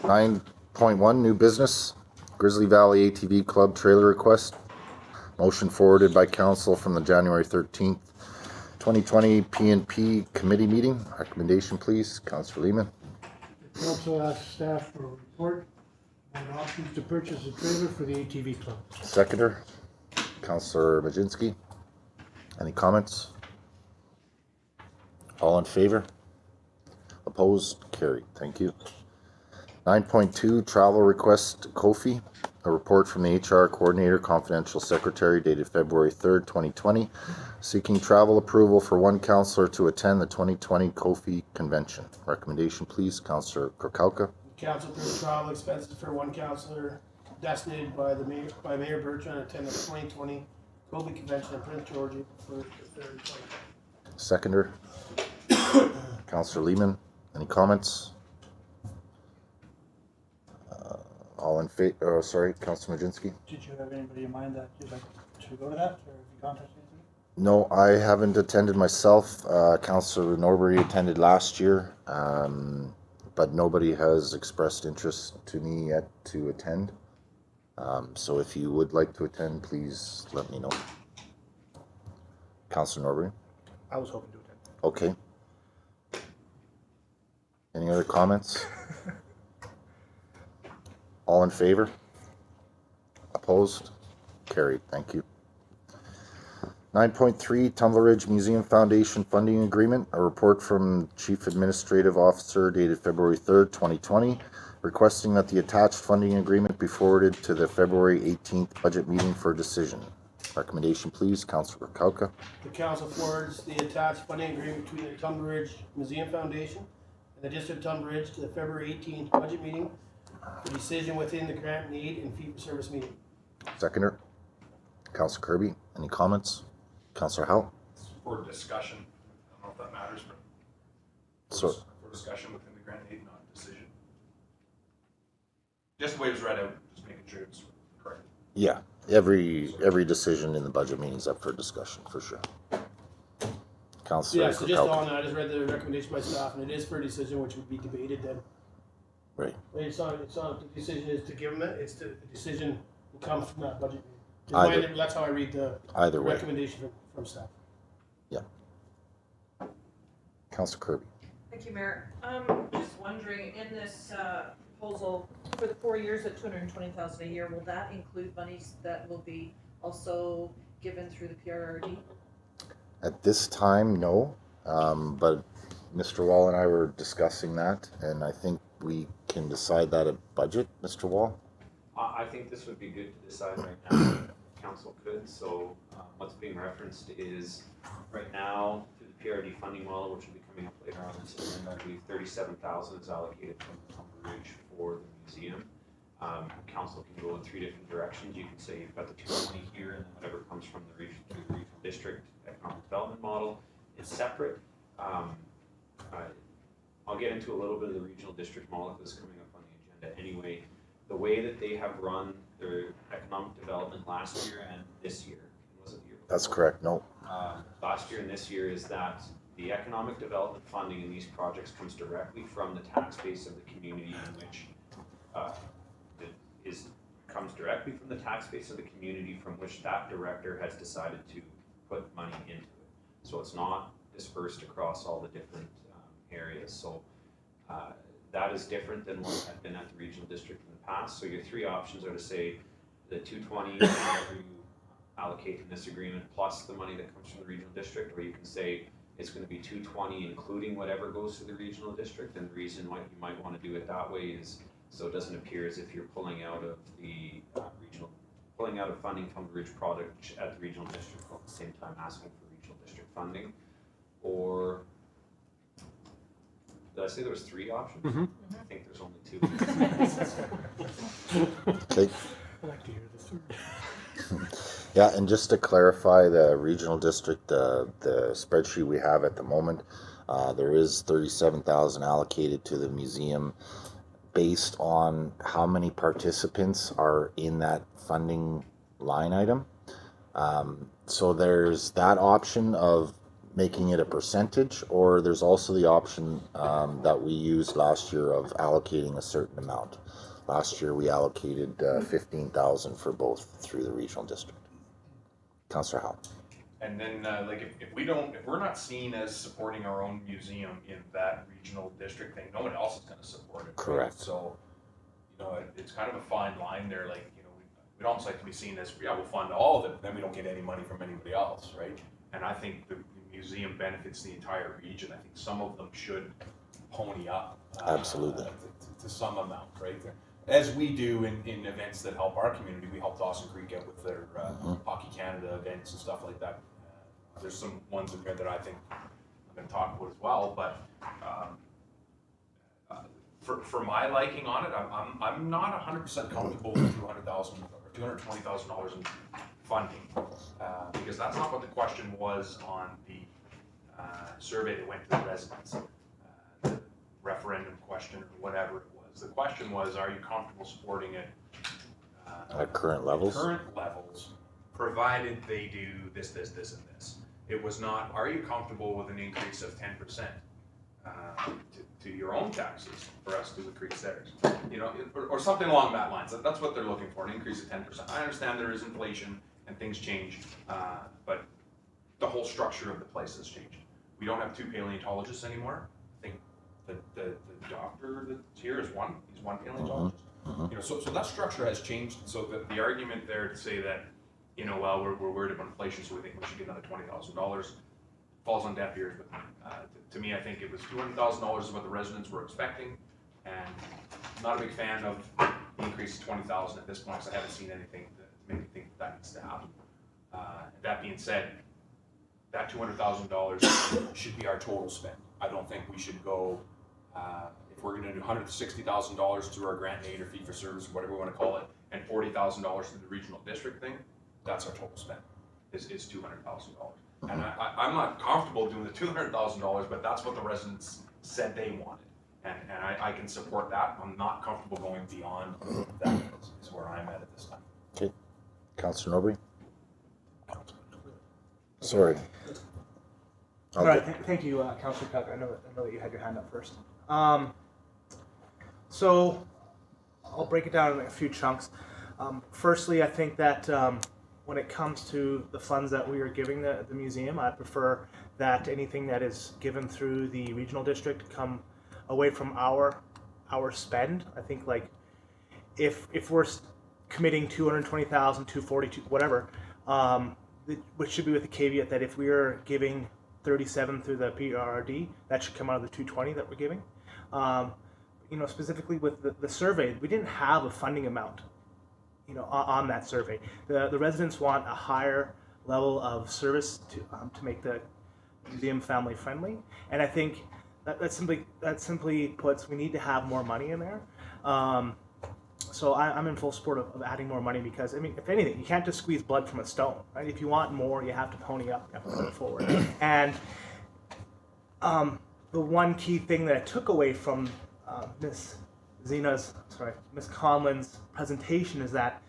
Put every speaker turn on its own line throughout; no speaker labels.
9.1 new business. Grizzly Valley ATV Club trailer request. Motion forwarded by council from the January 13th, 2020 P&P committee meeting. Recommendation, please. Councillor Lehman.
The council asks staff for a report on options to purchase a trailer for the ATV club.
Seconder, Councillor Majinski. Any comments? All in favor? Opposed? Carried. Thank you. 9.2 travel request Kofi. A report from the HR coordinator, confidential secretary, dated February 3rd, 2020, seeking travel approval for one councillor to attend the 2020 Kofi convention. Recommendation, please. Councillor Krokowka.
Council approves travel expenses for one councillor designated by Mayor Bertrand to attend the 2020 Kofi convention in Prince George, 1st to 3rd.
Seconder, Councillor Lehman. Any comments? All in favor? Sorry, Councillor Majinski.
Did you have anybody in mind that you'd like to go to that, or have you contacted anybody?
No, I haven't attended myself. Councillor Norbury attended last year, but nobody has expressed interest to me yet to attend. So if you would like to attend, please let me know. Councillor Norbury.
I was hoping to attend.
Okay. Any other comments? All in favor? Opposed? Carried. Thank you. 9.3 Tumbler Ridge Museum Foundation Funding Agreement. A report from Chief Administrative Officer dated February 3rd, 2020, requesting that the attached funding agreement be forwarded to the February 18th budget meeting for decision. Recommendation, please. Councillor Kauka.
The council forwards the attached funding agreement between the Tumbler Ridge Museum Foundation and the District of Tumbler Ridge to the February 18th budget meeting for decision within the grant need and fee for service meeting.
Seconder, Councillor Kirby. Any comments? Councillor Howe.
For discussion. I don't know if that matters, but for discussion within the grant need, not decision. Just the way it was read out, just making sure it's correct.
Yeah, every decision in the budget meeting is up for discussion for sure. Councillor
Yeah, so just
Krokowka.
on that, I just read the recommendation by staff, and it is for a decision which would be debated then.
Right.
It's not the decision is to give them it, it's the decision will come from that budget meeting.
Either-
That's how I read the
Either way.
recommendation from staff.
Yeah. Councillor Kirby.
Thank you, Mayor. Just wondering, in this proposal for the 4 years at $220,000 a year, will that include monies that will be also given through the PRRD?
At this time, no, but Mr. Wall and I were discussing that, and I think we can decide that at budget, Mr. Wall.
I think this would be good to decide right now. Council could. So what's being referenced is right now through the PRRD funding model, which will be coming up later on this agenda, I believe 37,000 is allocated from Tumbler Ridge for the museum. Council can go in 3 different directions. You can say you've got the 220 here, and then whatever comes from the region through the regional district economic development model is separate. I'll get into a little bit of the regional district model that's coming up on the agenda anyway. The way that they have run their economic development last year and this year, was it the year before?
That's correct, no.
Last year and this year is that the economic development funding in these projects comes directly from the tax base of the community in which comes directly from the tax base of the community from which that director has decided to put money into it. So it's not dispersed across all the different areas. So that is different than what had been at the regional district in the past. So your 3 options are to say the 220 whatever you allocate in this agreement plus the money that comes from the regional district, or you can say it's going to be 220 including whatever goes to the regional district. And the reason why you might want to do it that way is so it doesn't appear as if you're pulling out of the pulling out of funding from the Ridge project at the regional district while at the same time asking for regional district funding. Or did I say there was 3 options?
Mm-hmm.
I think there's only 2.
Okay.
I like to hear the third.
Yeah, and just to clarify the regional district, the spreadsheet we have at the moment, there is 37,000 allocated to the museum based on how many participants are in that funding line item. So there's that option of making it a percentage, or there's also the option that we used last year of allocating a certain amount. Last year we allocated 15,000 for both through the regional district. Councillor Howe.
And then, like, if we're not seen as supporting our own museum in that regional district thing, no one else is gonna support it. Right?
Correct.
So, you know, it's kind of a fine line there, like, you know, we'd almost like to be seen as, yeah, we'll fund all of it, but then we don't get any money from anybody else, right? And I think the museum benefits the entire region. I think some of them should pony up.
Absolutely.
To some amount, right? As we do in events that help our community. We helped Dawson Creek out with their Hockey Canada events and stuff like that. There's some ones in there that I think I'm going to talk about as well, but for my liking on it, I'm not 100% comfortable with $200,000 or $220,000 in funding, because that's not what the question was on the survey that went to the residents, the referendum question or whatever it was. The question was, are you comfortable supporting it
At current levels?
Current levels, provided they do this, this, this, and this. It was not, are you comfortable with an increase of 10% to your own taxes for us to increase theirs? You know, or something along that lines. That's what they're looking for, an increase of 10%. I understand there is inflation and things change, but the whole structure of the place has changed. We don't have 2 paleontologists anymore. I think the doctor that's here is one. He's one paleontologist. You know, so that structure has changed. So the argument there to say that, you know, well, we're worried about inflation, so we think we should get another $20,000, falls on deaf ears. But to me, I think it was $200,000 is what the residents were expecting, and I'm not a big fan of the increase to $20,000 at this point, because I haven't seen anything that make me think that needs to happen. That being said, that $200,000 should be our total spend. I don't think we should go, if we're going to do $160,000 through our grant aid or fee for service, whatever we want to call it, and $40,000 through the regional district thing, that's our total spend, is $200,000. And I'm not comfortable doing the $200,000, but that's what the residents said they wanted. And I can support that. I'm not comfortable going beyond that, is where I'm at this time.
Okay. Councillor Norbury? Sorry.
All right, thank you, Councillor Cook. I know that you had your hand up first. So I'll break it down in a few chunks. Firstly, I think that when it comes to the funds that we are giving the museum, I prefer that anything that is given through the regional district come away from our spend. I think, like, if we're committing 220,000, 240, whatever, which should be with the caveat that if we are giving 37 through the PRRD, that should come out of the 220 that we're giving. You know, specifically with the survey, we didn't have a funding amount, you know, on that survey. The residents want a higher level of service to make the museum family friendly, and I think that simply puts, we need to have more money in there. So I'm in full support of adding more money, because, I mean, if anything, you can't just squeeze blood from a stone, right? If you want more, you have to pony up, you have to put it forward. And the one key thing that I took away from Miss Colin's presentation is that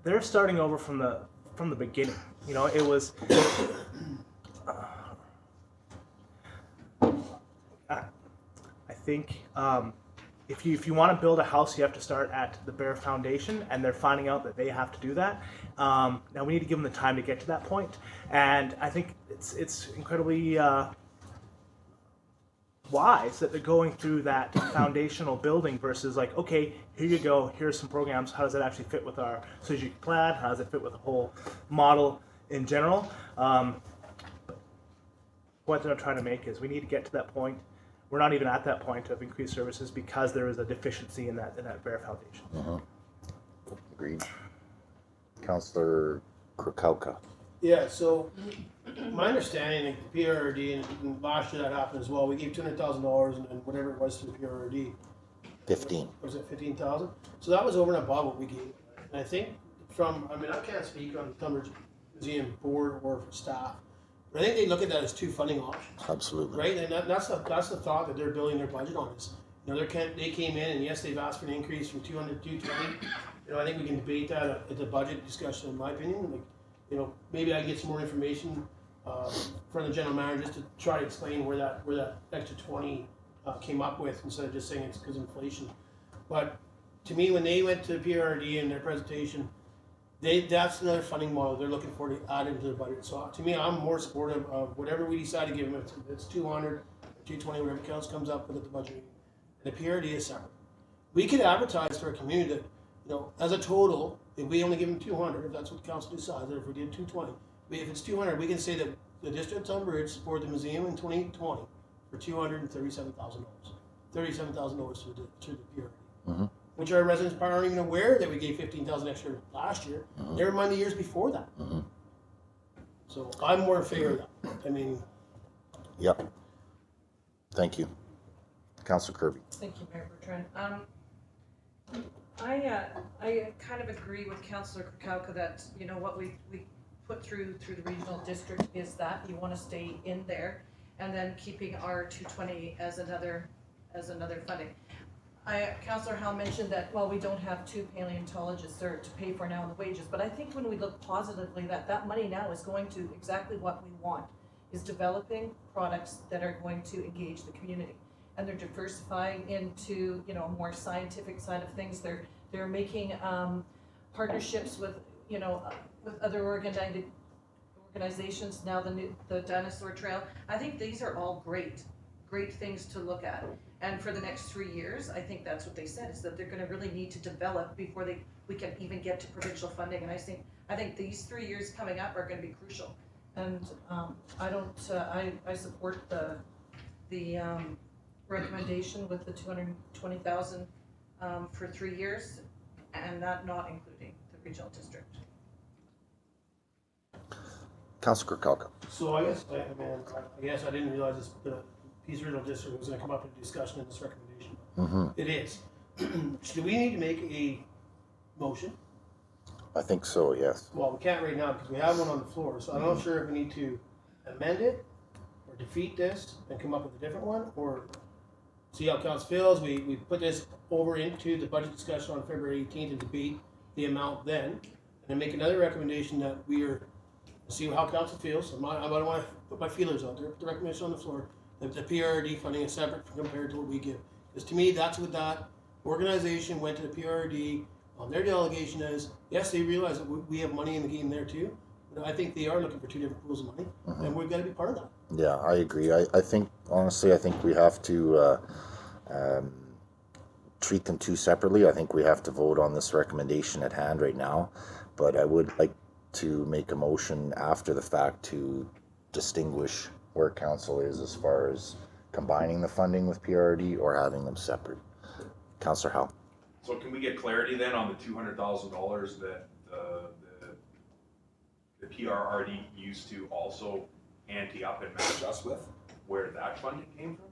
they're starting over from the beginning. You know, it was I think if you want to build a house, you have to start at the bare foundation, and they're finding out that they have to do that. Now we need to give them the time to get to that point, and I think it's incredibly wise that they're going through that foundational building versus, like, okay, here you go, here's some programs, how does that actually fit with our strategic plan, how does it fit with the whole model in general. What they're trying to make is we need to get to that point. We're not even at that point of increased services because there is a deficiency in that bare foundation.
Agreed. Councillor Krakauka.
Yeah, so my understanding, like the PRRD, and last year that happened as well, we gave $200,000 and whatever it was to the PRRD.
15.
Was it 15,000? So that was over and above what we gave. And I think I can't speak on the Tumbler Museum board or for staff, but I think they look at that as 2 funding options.
Absolutely.
Right, and that's the thought that they're building their budget on. Is, you know, they came in, and yes, they've asked for an increase from 200 to 220. You know, I think we can debate that at the budget discussion, in my opinion. Like, you know, maybe I can get some more information for the general manager, just to try to explain where that extra 20 came up with, instead of just saying it's because of inflation. But to me, when they went to PRRD in their presentation, that's another funding model they're looking for to add into the budget. So to me, I'm more supportive of whatever we decide to give them. If it's 200, 220, whatever counts comes up with at the budget meeting. And the PRRD is separate. We could advertise to our community that, you know, as a total, if we only give them 200, if that's what the council decides, or if we did 220, if it's 200, we can say that the district of Tumbler supported the museum in 2020 for $237,000, $37,000 to the PRRD.
Mm-hmm.
Which our residents probably aren't even aware that we gave 15,000 extra last year.
Mm-hmm.
Never mind the years before that.
Mm-hmm.
So I'm more in favor of that. I mean,
Yep. Thank you. Councillor Kirby.
Thank you, Mayor Bertrand. I kind of agree with Councillor Krakowka that, you know, what we put through the regional district is that you want to stay in there, and then keeping our 220 as another funding. Councillor Howell mentioned that, well, we don't have 2 paleontologists there to pay for now in the wages, but I think when we look positively, that money now is going to exactly what we want, is developing products that are going to engage the community. And they're diversifying into, you know, a more scientific side of things. They're making partnerships with, you know, with other organizations. Now the dinosaur trail. I think these are all great things to look at. And for the next 3 years, I think that's what they said, is that they're going to really need to develop before we can even get to provincial funding. And I think these 3 years coming up are going to be crucial. And I support the recommendation with the 220,000 for 3 years, and that not including the regional district.
Councillor Krakowka.
so I guess I didn't realize this, the Peace Regional District was going to come up in discussion in this recommendation.
Mm-hmm.
It is. Do we need to make a motion?
I think so, yes.
Well, we can't right now because we have one on the floor. So I'm not sure if we need to amend it or defeat this and come up with a different one, or see how council feels. We put this over into the budget discussion on February 18th and debate the amount then, and then make another recommendation that we are, see how council feels. I don't want to put my feelers out there. Put the recommendation on the floor that the PRRD funding is separate compared to what we give. Because to me, that's what that organization went to the PRRD on their delegation is. Yes, they realize that we have money in the game there too, but I think they are looking for 2 different pools of money, and we've got to be part of that.
Yeah, I agree. I think, honestly, I think we have to treat them 2 separately. I think we have to vote on this recommendation at hand right now, but I would like to make a motion after the fact to distinguish where council is as far as combining the funding with PRRD or having them separate. Councillor Howell.
So can we get clarity then on the $200,000 that the PRRD used to also ante up and match us with? Where that funding came from?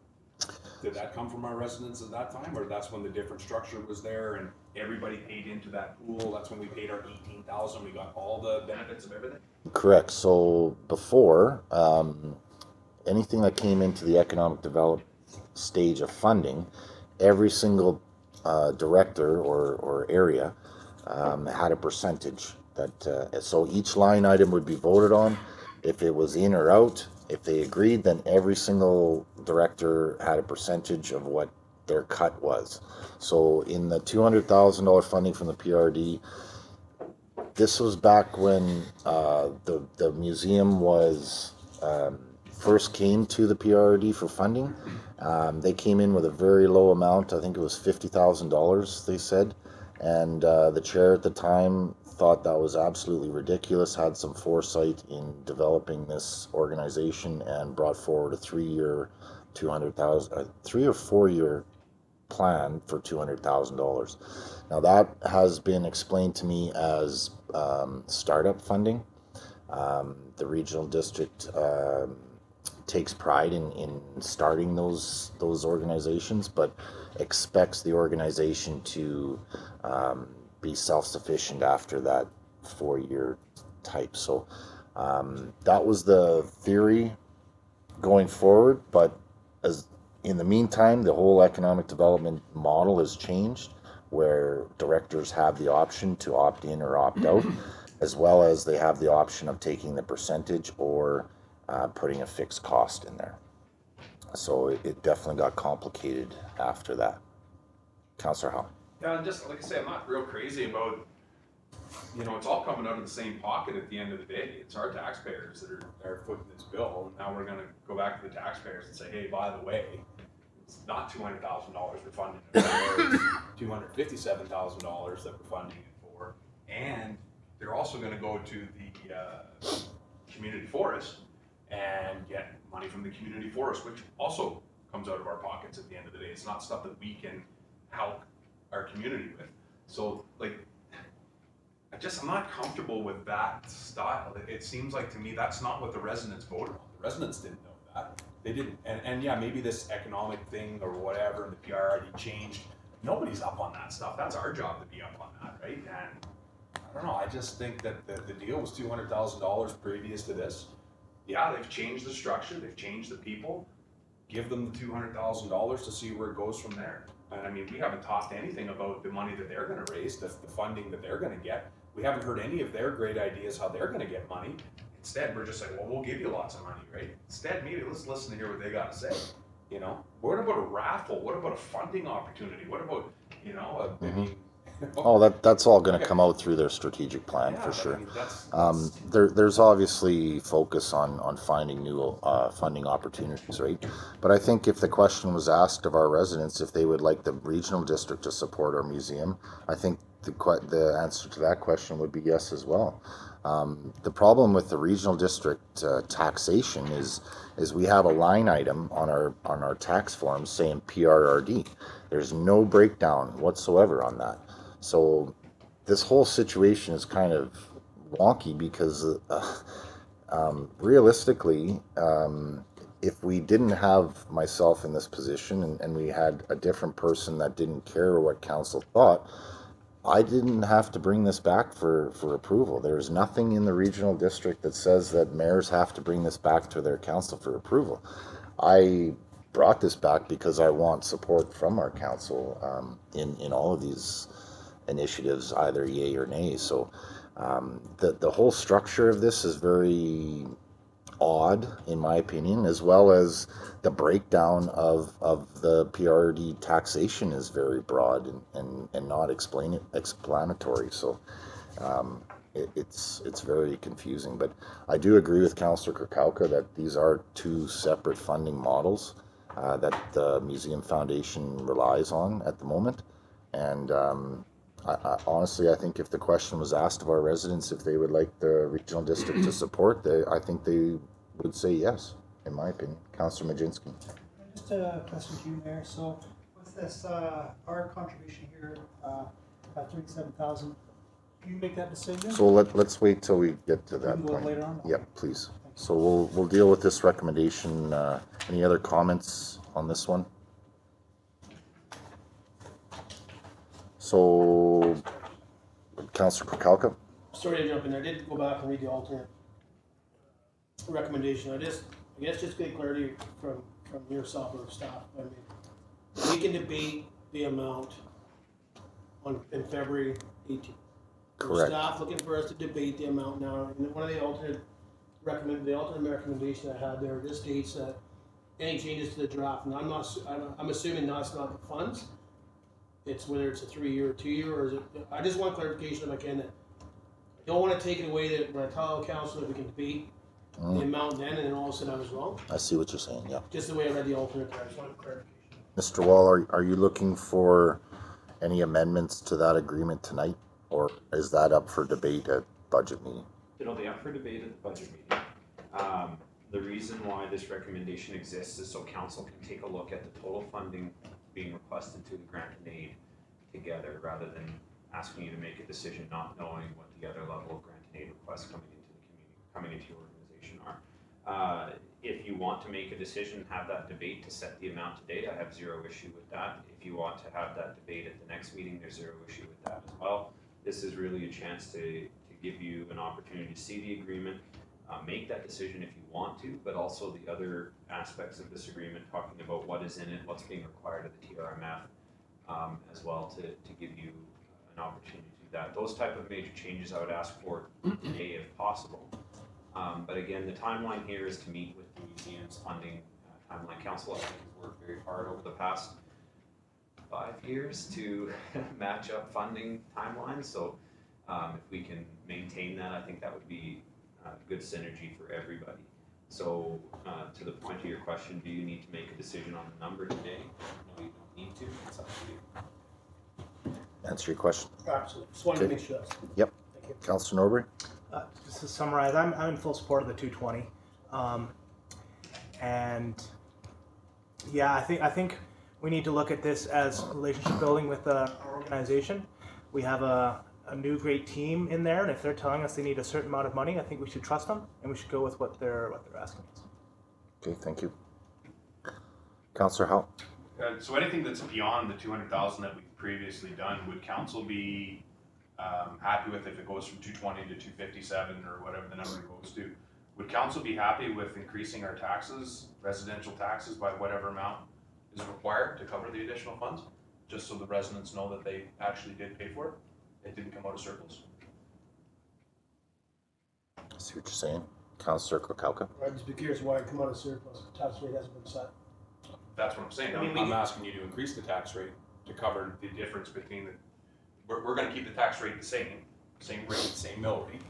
Did that come from our residents at that time, or that's when the different structure was there and everybody paid into that pool? That's when we paid our 18,000. We got all the benefits of everything.
Correct. So before, anything that came into the economic development stage of funding, every single director or area had a percentage that so each line item would be voted on. If it was in or out, if they agreed, then every single director had a percentage of what their cut was. So in the $200,000 funding from the PRRD, this was back when the museum was first came to the PRRD for funding. They came in with a very low amount. I think it was $50,000, they said. And the chair at the time thought that was absolutely ridiculous, had some foresight in developing this organization, and brought forward a 3-year, 3 or 4 year plan for $200,000. Now that has been explained to me as startup funding. The regional district takes pride in starting those organizations, but expects the organization to be self-sufficient after that 4-year type. So that was the theory going forward, but as in the meantime, the whole economic development model has changed, where directors have the option to opt in or opt out, as well as they have the option of taking the percentage or putting a fixed cost in there. So it definitely got complicated after that. Councillor Howe.
Yeah, and just like I say, I'm not real crazy about, it's all coming out of the same pocket at the end of the day. It's our taxpayers that are footing this bill, and now we're gonna go back to the taxpayers and say, hey, by the way, it's not $200,000 we're funding it for, it's $257,000 that we're funding it for, and they're also gonna go to the community forest and get money from the community forest, which also comes out of our pockets at the end of the day. It's not stuff that we can help our community with. So like, I'm not comfortable with that style. It seems like to me that's not what the residents voted on. The residents didn't know that. They didn't, and yeah, maybe this economic thing or whatever, and the PRRD changed. Nobody's up on that stuff. That's our job to be up on that, right? And I don't know, I just think that the deal was $200,000 previous to this. Yeah, they've changed the structure, they've changed the people. Give them the $200,000 to see where it goes from there. And I mean, we haven't talked anything about the money that they're gonna raise, the funding that they're gonna get. We haven't heard any of their great ideas how they're gonna get money. Instead, we're just like, well, we'll give you lots of money, right? Instead, maybe let's listen to hear what they gotta say. What about a raffle? What about a funding opportunity? What about, I mean,
Oh, that's all going to come out through their strategic plan for sure. There's obviously focus on finding new funding opportunities, right? But I think if the question was asked of our residents if they would like the regional district to support our museum, I think the answer to that question would be yes as well. The problem with the regional district taxation is we have a line item on our tax forms saying PRRD. There's no breakdown whatsoever on that. So this whole situation is kind of wonky because realistically, if we didn't have myself in this position and we had a different person that didn't care what council thought, I didn't have to bring this back for approval. There's nothing in the regional district that says that mayors have to bring this back to their council for approval. I brought this back because I want support from our council in all of these initiatives, either yay or nay. So the whole structure of this is very odd, in my opinion, as well as the breakdown of the PRRD taxation is very broad and not explanatory. So it's very confusing. But I do agree with Councillor Kurkauka that these are two separate funding models that the Museum Foundation relies on at the moment. And honestly, I think if the question was asked of our residents if they would like the regional district to support, I think they would say yes, in my opinion. Councillor Majinski.
Just a question to you, Mayor. So with this, our contribution here, $37,000, do you make that decision?
So let's wait till we get to that
We can go
point.
later on?
Yep, please. So we'll deal with this recommendation. Any other comments on this one? So, Councillor Kurkauka.
Sorry to jump in there. I did go back and read the alternate recommendation. I guess just get clarity from yourself or staff. I mean, we can debate the amount in February 18th.
Correct.
Staff looking for us to debate the amount now. And one of the alternate recommendation I had there just states that any changes to the draft, and I'm assuming that's not the funds. It's whether it's a 3-year or 2-year, or is it? I just want clarification if I can. That I don't want to take it away that when I tell council that we can debate the amount then, and then all of a sudden I was wrong.
I see what you're saying. Yeah.
Just the way I read the alternate, I just want clarification.
Mr. Wall, are you looking for any amendments to that agreement tonight, or is that up for debate at budget meeting?
It'll be up for debate at the budget meeting. The reason why this recommendation exists is so council can take a look at the total funding being requested to the grant and aid together, rather than asking you to make a decision not knowing what the other level of grant and aid requests coming into your organization are. If you want to make a decision, have that debate to set the amount to date, I have zero issue with that. If you want to have that debate at the next meeting, there's zero issue with that as well. This is really a chance to give you an opportunity to see the agreement, make that decision if you want to, but also the other aspects of this agreement, talking about what is in it, what's being required of the TRMF, as well to give you an opportunity to do that. Those type of major changes I would ask for today if possible. But again, the timeline here is to meet with the museum's funding timeline council. I think has worked very hard over the past 5 years to match up funding timelines. So if we can maintain that, I think that would be good synergy for everybody. So to the point of your question, do you need to make a decision on the number today? No, you don't need to. It's up to you.
Answer your question.
Absolutely. Just wanted to
Okay.
make sure that's.
Yep.
Thank you.
Councillor Norbury?
Just to summarize, I'm in full support of the 220. And yeah, I think we need to look at this as relationship building with our organization. We have a new great team in there, and if they're telling us they need a certain amount of money, I think we should trust them and we should go with what they're asking us.
Okay, thank you. Councillor Howe?
So anything that's beyond the 200,000 that we've previously done, would council be happy with if it goes from 220 to 257 or whatever the number it goes to? Would council be happy with increasing our taxes, residential taxes, by whatever amount is required to cover the additional funds? Just so the residents know that they actually did pay for it? It didn't come out of surplus?
I see what you're saying. Councillor Kokauka?
I'd just be curious why it come out of surplus. The tax rate hasn't been set.
That's what I'm saying.
I mean,
I'm asking you to increase the tax rate to cover the difference between the, we're gonna keep the tax rate the same rate, same mill rate.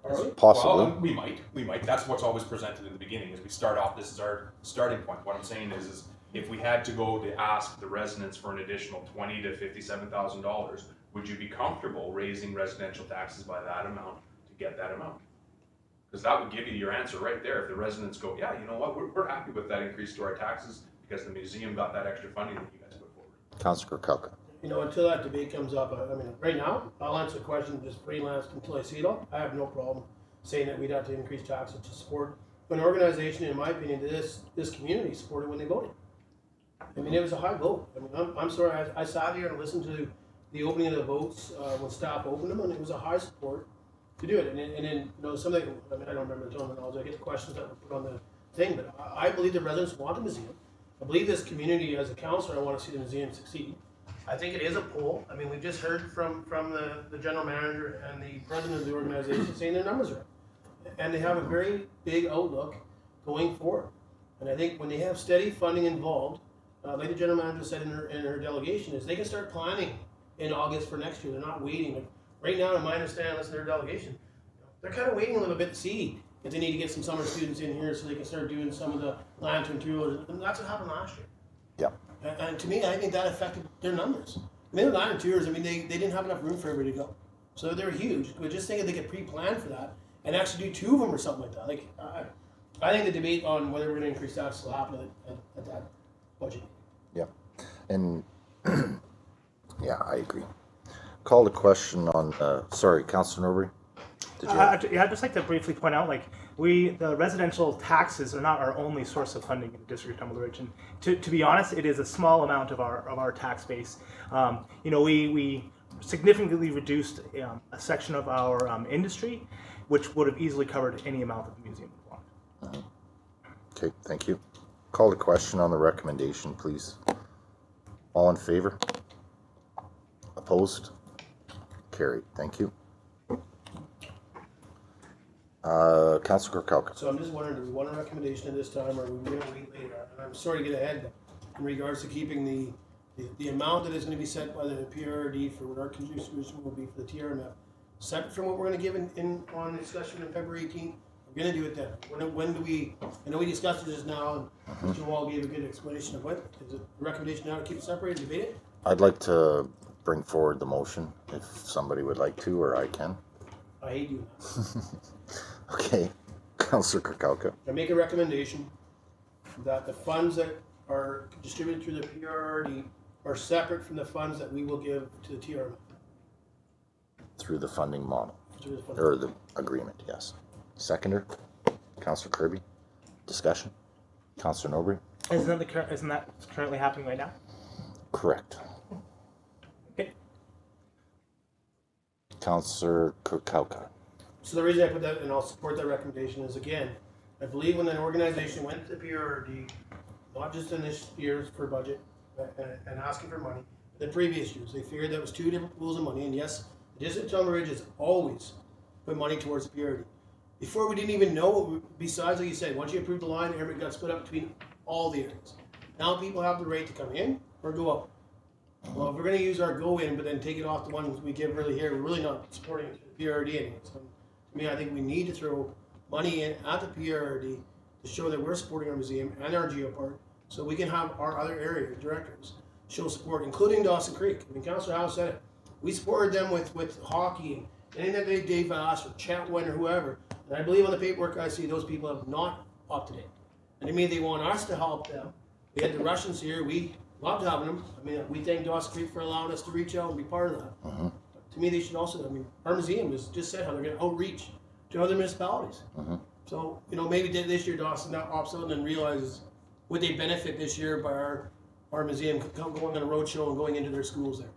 Are we?
Possibly.
Well, we might. That's what's always presented in the beginning, is we start off, this is our starting point. What I'm saying is if we had to go to ask the residents for an additional $20,000 to $57,000, would you be comfortable raising residential taxes by that amount to get that amount? Because that would give you your answer right there. If the residents go, yeah, you know what, we're happy with that increase to our taxes because the museum got that extra funding that you guys put forward.
Councillor Kokauka?
You know, until that debate comes up, I mean, right now, I'll answer the question just freelance until I see it all. I have no problem saying that we'd have to increase taxes to support an organization, in my opinion, this community supported when they voted. I mean, it was a high vote. I mean, I'm sorry, I sat here and listened to the opening of the votes when staff opened them, and it was a high support to do it. And then, you know, something, I mean, I don't remember the terminology, I get the questions that were put on the thing, but I believe the residents want the museum. I believe this community, as a councillor, I want to see the museum succeed. I think it is a pull. I mean, we've just heard from the general manager and the president of the organization saying their numbers are up. And they have a very big outlook going forward. And I think when they have steady funding involved, like the general manager said in her delegation, is they can start planning in August for next year. They're not waiting. Like right now, in my understanding, listen to their delegation, they're kind of waiting a little bit to see if they need to get some summer students in here so they can start doing some of the lantern tours. And that's what happened last year.
Yep.
And to me, I think that affected their numbers. I mean, the lantern tours, I mean, they didn't have enough room for everybody to go. So they're huge. But just thinking they could pre-plan for that and actually do 2 of them or something like that. Like, I think the debate on whether we're going to increase taxes will happen at that budget.
Yeah. And, yeah, I agree. Call the question on, sorry, Councillor Norbury? Did you have?
Yeah, I'd just like to briefly point out, like, the residential taxes are not our only source of funding in the District of Tumbler Ridge. And to be honest, it is a small amount of our tax base. You know, we significantly reduced a section of our industry, which would have easily covered any amount that the museum would want.
Okay, thank you. Call the question on the recommendation, please. All in favor? Opposed? Carried. Thank you. Councillor Kokauka?
So I'm just wondering, do we want a recommendation at this time, or are we going to wait later? And I'm sorry to get ahead, but in regards to keeping the amount that is going to be set by the PRRD for what our contribution will be for the TRMF, separate from what we're going to give on discussion on February 18th, we're going to do it then. When do we, I know we discussed it just now, and Mr. Wall gave a good explanation of what, is it a recommendation now to keep it separated, debate it?
I'd like to bring forward the motion, if somebody would like to, or I can.
I hate you.
Okay, Councillor Kokauka.
I make a recommendation that the funds that are distributed through the PRRD are separate from the funds that we will give to the TRMF.
Through the funding model,
Through the fund.
or the agreement, yes. Seconder, Councillor Kirby. Discussion. Councillor Norbury.
Isn't that currently happening right now?
Correct.
Okay.
Councillor Kokauka.
So the reason I put that, and I'll support that recommendation, is again, I believe when an organization went to the PRRD, not just in this year's for budget and asking for money, the previous years, they figured that was 2 different pools of money. And yes, the District of Tumbler Ridge has always put money towards the PRRD. Before we didn't even know what besides, like you said, once you approved the line, everybody got split up between all the areas. Now people have the right to come in or go out. Well, if we're gonna use our go in, but then take it off the ones we give really here, we're really not supporting it through the PRRD anyway. So to me, I think we need to throw money in at the PRRD to show that we're supporting our museum and our geopark, so we can have our other area directors show support, including Dawson Creek. I mean, Councillor Howe said it. We supported them with hockey and anything that they've asked, or Chatwin or whoever. And I believe on the paperwork I see, those people have not opted in. And I mean, they want us to help them. We had the Russians here. We loved having them. I mean, we thank Dawson Creek for allowing us to reach out and be part of that. But to me, they should also, I mean, our museum has just said how they're going to outreach to other municipalities. So, you know, maybe this year Dawson now opts out and then realizes would they benefit this year by our museum going on a roadshow and going into their schools there.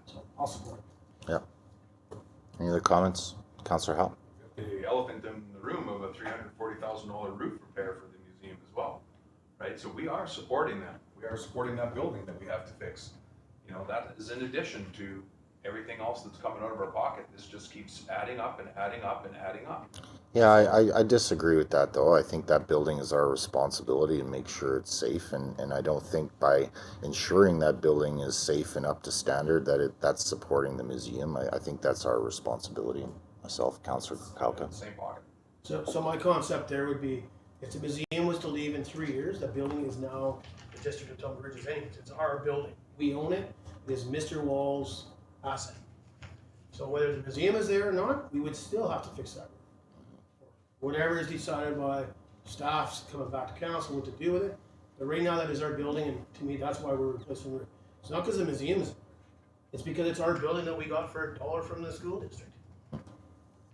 So I'll support it.
Yeah. Any other comments? Councillor Howe?
The elephant in the room of a $340,000 roof repair for the museum as well, right? So we are supporting that. We are supporting that building that we have to fix. You know, that is in addition to everything else that's coming out of our pocket. This just keeps adding up and adding up and adding up.
Yeah, I disagree with that though. I think that building is our responsibility to make sure it's safe, and I don't think by ensuring that building is safe and up to standard that's supporting the museum. I think that's our responsibility. Myself, Councillor Kalka.
Same pocket.
So my concept there would be, if the museum was to leave in 3 years, that building is now the District of Tumbler Ridge's anyways. It's our building. We own it. It is Mr. Wall's asset. So whether the museum is there or not, we would still have to fix that. Whatever is decided by staffs coming back to council what to do with it. But right now that is our building, and to me that's why we're replacing it. It's not because the museum is there. It's because it's our building that we got for $1 from the school district.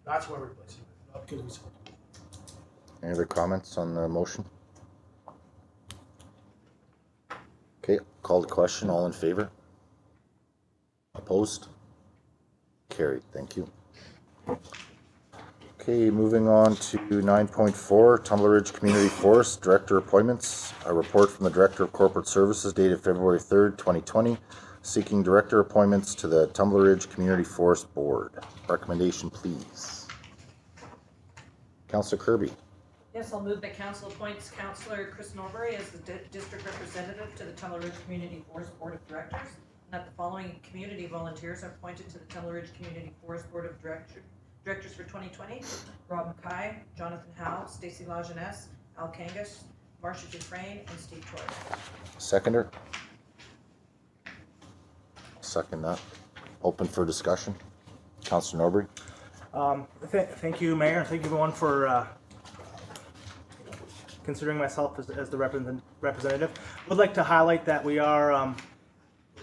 That's why we're replacing it, not because we sold it.
Any other comments on the motion? Okay, call the question. All in favor? Opposed? Carried. Thank you. Okay, moving on to 9.4, Tumbler Ridge Community Forest Director Appointments. A report from the Director of Corporate Services dated February 3rd, 2020, seeking director appointments to the Tumbler Ridge Community Forest Board. Recommendation, please. Councillor Kirby.
Yes, I'll move that council appoints Councillor Chris Norbury as the district representative to the Tumbler Ridge Community Forest Board of Directors, and that the following community volunteers are appointed to the Tumbler Ridge Community Forest Board of Directors for 2020. Rob Mackay, Jonathan Howe, Stacey Lajeunesse, Al Kangas, Marcia Dufresne, and Steve Troy.
Seconder. Second that. Open for discussion. Councillor Norbury.
Thank you, Mayor, and thank you everyone for considering myself as the representative. Would like to highlight that we are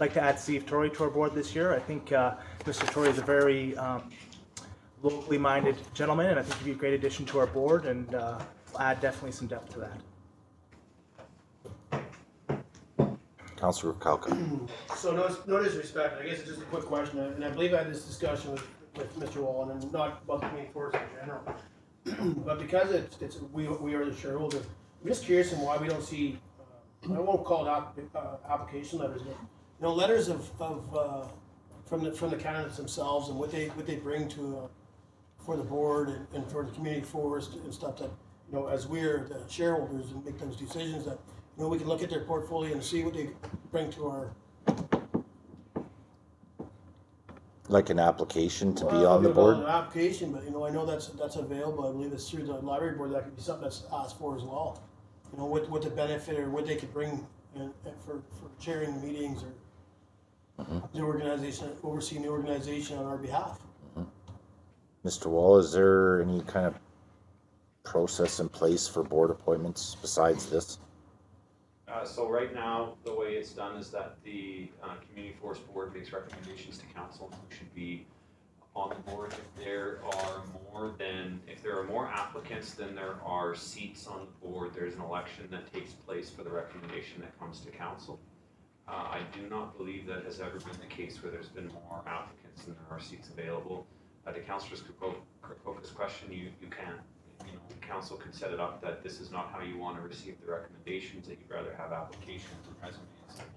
like to add Steve Torrey to our board this year. I think Mr. Torrey is a very locally minded gentleman, and I think he'd be a great addition to our board, and will add definitely some depth to that.
Councillor Kalka.
So no disrespect, I guess it's just a quick question, and I believe I had this discussion with Mr. Wall, and not about the community forest in general. But because we are the shareholder, I'm just curious on why we don't see, I won't call it application letters, but you know, letters from the candidates themselves and what they bring to for the board and for the community forest and stuff that, you know, as we're the shareholders and make those decisions that, you know, we can look at their portfolio and see what they bring to our.
Like an application to be
Well,
on the board?
An application, but you know, I know that's available. I believe it's through the library board. That could be something that's asked for as well. You know, what the benefit or what they could bring for chairing meetings or the organization, overseeing the organization on our behalf.
Mr. Wall, is there any kind of process in place for board appointments besides this?
So right now, the way it's done is that the Community Forest Board makes recommendations to council who should be on the board. If there are more applicants than there are seats on the board, there's an election that takes place for the recommendation that comes to council. I do not believe that has ever been the case where there's been more applicants than there are seats available. To Councillor Krakoka's question, you can. You know, council can set it up that this is not how you want to receive the recommendations, that you'd rather have applications and resumes and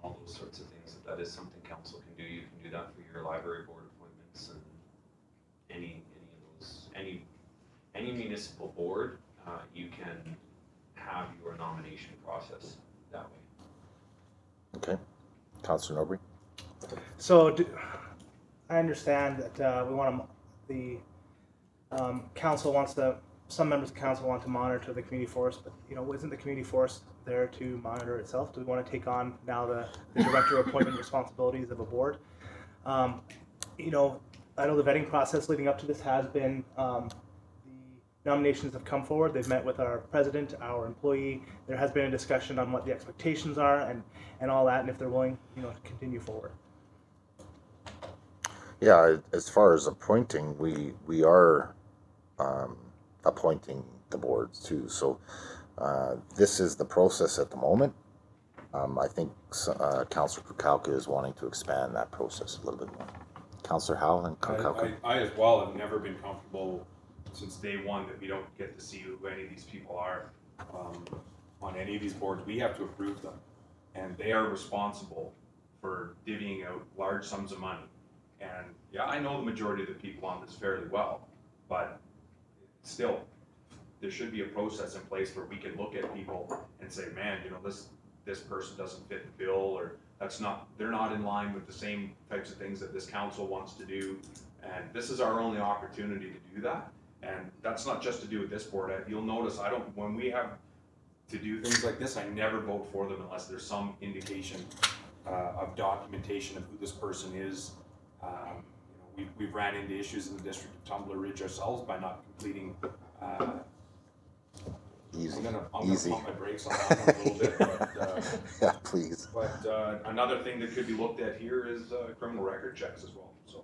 all those sorts of things. That is something council can do. You can do that for your library board appointments and any any municipal board, you can have your nomination process that way.
Okay. Councillor Nobre?
So I understand that we want to, council wants to, some members of council want to monitor the community forest, but isn't the community forest there to monitor itself? Do we want to take on now the director appointment responsibilities of a board? I know the vetting process leading up to this has been, the nominations have come forward. They've met with our president, our employee. There has been a discussion on what the expectations are and all that, and if they're willing, to continue forward.
Yeah, as far as appointing, we are appointing the boards too. So this is the process at the moment. I think Councillor Kukalka is wanting to expand that process a little bit more. Councillor Howell and Kukalka.
I as well have never been comfortable since day one that we don't get to see who any of these people are on any of these boards. We have to approve them, and they are responsible for divvying out large sums of money. And yeah, I know the majority of the people on this fairly well, but still, there should be a process in place where we can look at people and say, man, this person doesn't fit the bill, or they're not in line with the same types of things that this council wants to do. And this is our only opportunity to do that. And that's not just to do with this board. You'll notice when we have to do things like this, I never vote for them unless there's some indication of documentation of who this person is. We've ran into issues in the district of Tumbler Ridge ourselves by not completing.
Easy.
I'm gonna pump my brakes on that one a little bit, but
yeah, please.
But another thing that could be looked at here is criminal record checks as well. So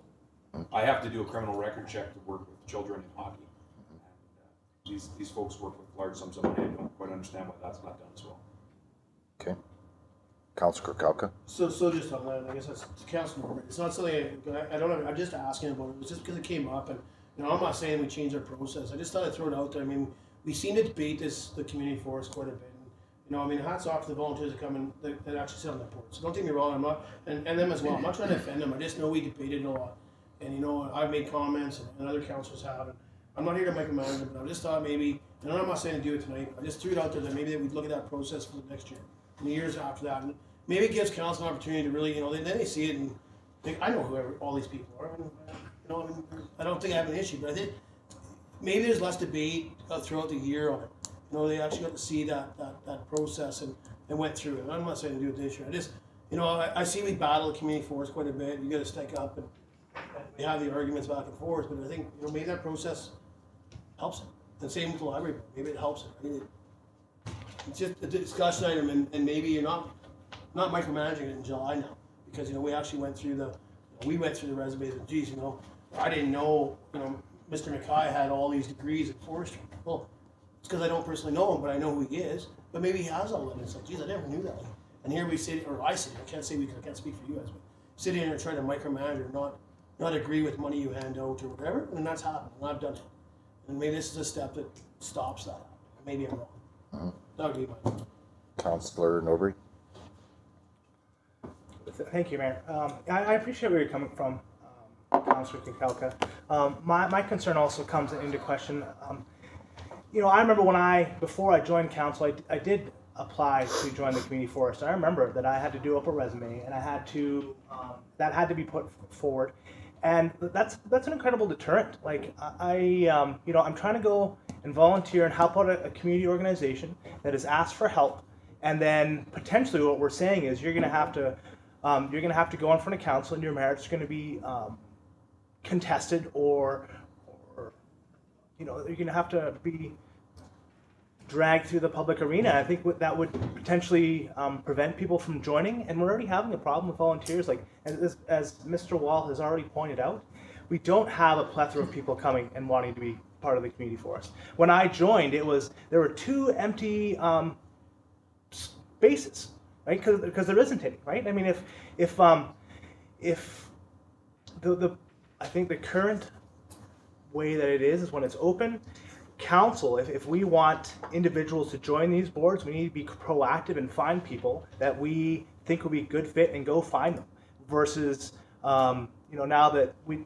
I have to do a criminal record check to work with children in hockey. And, these folks work with large sums of money. I don't quite understand why that's not done as well. Okay.
Councillor Kukalka?
So just on that, I guess that's Councilor. It's not something I don't know. I'm just asking about it. It was just because it came up, and I'm not saying we changed our process. I just thought I'd throw it out there. I mean, we seem to debate the community forest quite a bit. And, hats off to the volunteers that come in that actually sit on that board. So don't take me wrong. I'm not, and them as well. I'm not trying to offend them. I just know we debated a lot, and I've made comments, and other councillors have. And I'm not here to micromanage them, but I just thought maybe, and I'm not saying to do it tonight. I just threw it out there that maybe we'd look at that process for the next year and the years after that. And maybe it gives council an opportunity to really, then they see it and think, I know whoever all these people are. I don't think I have an issue, but I think maybe there's less debate throughout the year on it. They actually got to see that process and went through it. And I'm not saying to do it this year. I just, I see we battle the community force quite a bit. You got to stick up and we have the arguments back and forth. But I think, maybe that process helps it. And same with the library. Maybe it helps it. It's just a discussion item, and maybe you're not micromanaging it in July now, because we actually went through the resumes and geez, I didn't know Mr. McKay had all these degrees in forestry. Well, it's because I don't personally know him, but I know who he is. But maybe he has all of them. It's like, geez, I never knew that. And here we sit, or I sit. I can't say I can't speak for you guys, but sitting here and trying to micromanage or not agree with money you hand out or whatever, and that's happened. And I've done it. And maybe this is a step that stops that. Maybe I'm wrong. That would be my
Councillor Nobre?
Thank you, Mayor. I appreciate where you're coming from, Councillor Kukalka. My concern also comes into question. I remember before I joined council, I did apply to join the community forest. I remember that I had to do up a resume, and I had to that had to be put forward, and that's an incredible deterrent. Like I'm trying to go and volunteer and help out a community organization that has asked for help, and then potentially what we're saying is you're going to have to go in front of council, and your marriage is going to be contested, or you're going to have to be dragged through the public arena. I think that would potentially prevent people from joining, and we're already having a problem with volunteers. Like as Mr. Wall has already pointed out, we don't have a plethora of people coming and wanting to be part of the community forest. When I joined, there were 2 empty spaces, right? Because there isn't any, right? I mean, if I think the current way that it is when it's open, council, if we want individuals to join these boards, we need to be proactive and find people that we think will be good fit and go find them, versus now that we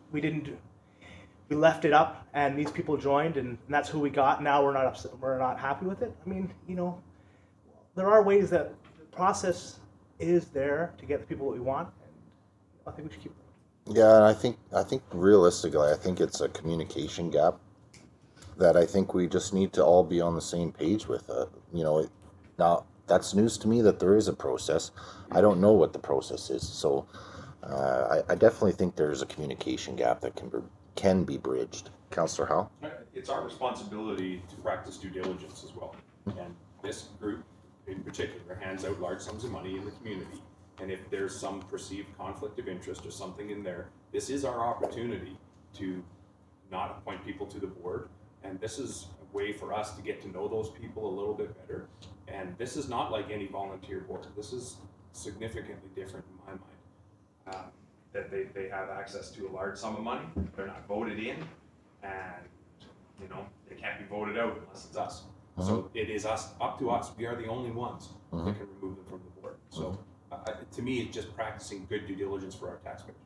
we left it up and these people joined and that's who we got. Now we're not upset, we're not happy with it. I mean, you know, there are ways that the process is there to get the people that we want, and I think we should keep it.
Yeah, and I think realistically, I think it's a communication gap that I think we just need to all be on the same page with. You know, now that's news to me that there is a process. I don't know what the process is, so I definitely think there's a communication gap that can be bridged. Councillor Howe?
It's our responsibility to practice due diligence as well. And this group in particular hands out large sums of money in the community. And if there's some perceived conflict of interest or something in there, this is our opportunity to not appoint people to the board. And this is a way for us to get to know those people a little bit better. And this is not like any volunteer board. This is significantly different in my mind. That they have access to a large sum of money. They're not voted in, and you know they can't be voted out unless it's us. So it is up to us. We are the only ones that can remove them from the board. So to me, it's just practicing good due diligence for our taxpayers.